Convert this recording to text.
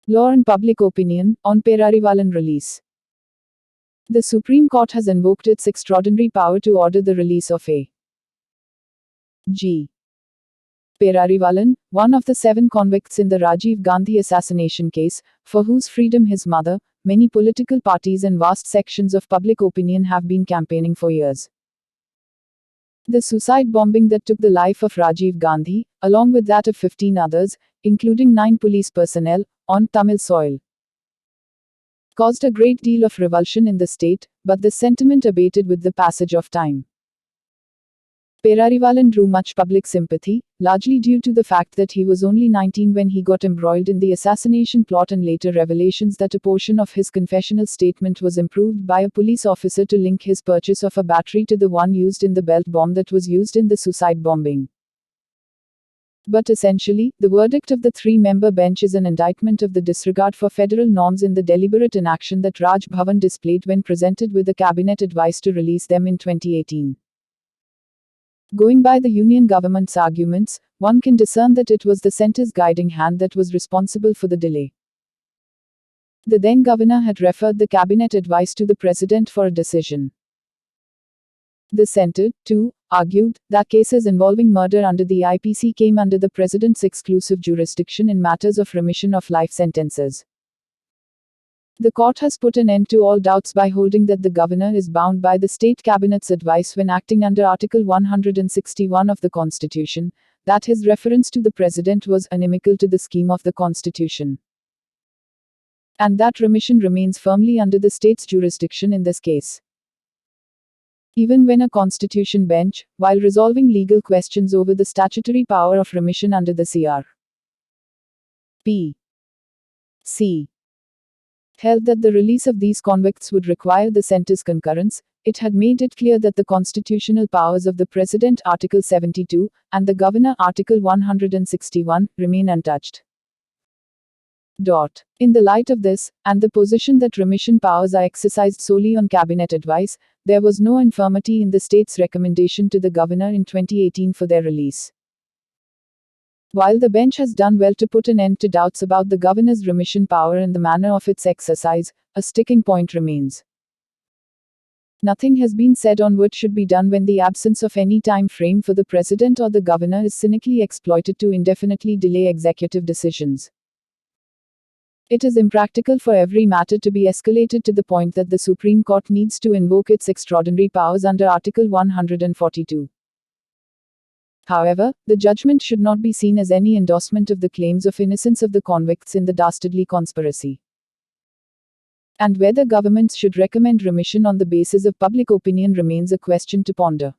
Law and Public Opinion, on Perarivalan release. The Supreme Court has invoked its extraordinary power to order the release of A. G. Perarivalan, one of the 7 convicts in the Rajiv Gandhi assassination case, for whose freedom his mother, many political parties and vast sections of public opinion have been campaigning for years. The suicide bombing that took the life of Rajiv Gandhi, along with that of 15 others, including 9 police personnel, on Tamil soil, caused a great deal of revulsion in the state, but the sentiment abated with the passage of time. Perarivalan drew much public sympathy, largely due to the fact that he was only 19 when he got embroiled in the assassination plot, and later revelations that a portion of his confessional statement was improved by a police officer to link his purchase of a battery to the one used in the belt bomb that was used in the suicide bombing. But essentially, the verdict of the 3-member bench is an indictment of the disregard for federal norms in the deliberate inaction that Raj Bhavan displayed when presented with the cabinet advice to release them in 2018. Going by the union government's arguments, one can discern that it was the centre's guiding hand that was responsible for the delay. The then governor had referred the cabinet advice to the president for a decision. The centre, too, argued that cases involving murder under the IPC came under the president's exclusive jurisdiction in matters of remission of life sentences. The court has put an end to all doubts by holding that the governor is bound by the state cabinet's advice when acting under Article 161 of the Constitution, that his reference to the president was inimical to the scheme of the Constitution, and that remission remains firmly under the state's jurisdiction in this case. Even when a constitution bench, while resolving legal questions over the statutory power of remission under the C. held that the release of these convicts would require the centre's concurrence, it had made it clear that the constitutional powers of the President Article 72, and the Governor Article 161, remain untouched. In the light of this, and the position that remission powers are exercised solely on cabinet advice, there was no infirmity in the state's recommendation to the governor in 2018 for their release. While the bench has done well to put an end to doubts about the governor's remission power and the manner of its exercise, a sticking point remains. Nothing has been said on what should be done when the absence of any time frame for the president or the governor is cynically exploited to indefinitely delay executive decisions. It is impractical for every matter to be escalated to the point that the Supreme Court needs to invoke its extraordinary powers under Article 142. However, the judgment should not be seen as any endorsement of the claims of innocence of the convicts in the dastardly conspiracy. And whether governments should recommend remission on the basis of public opinion remains a question to ponder.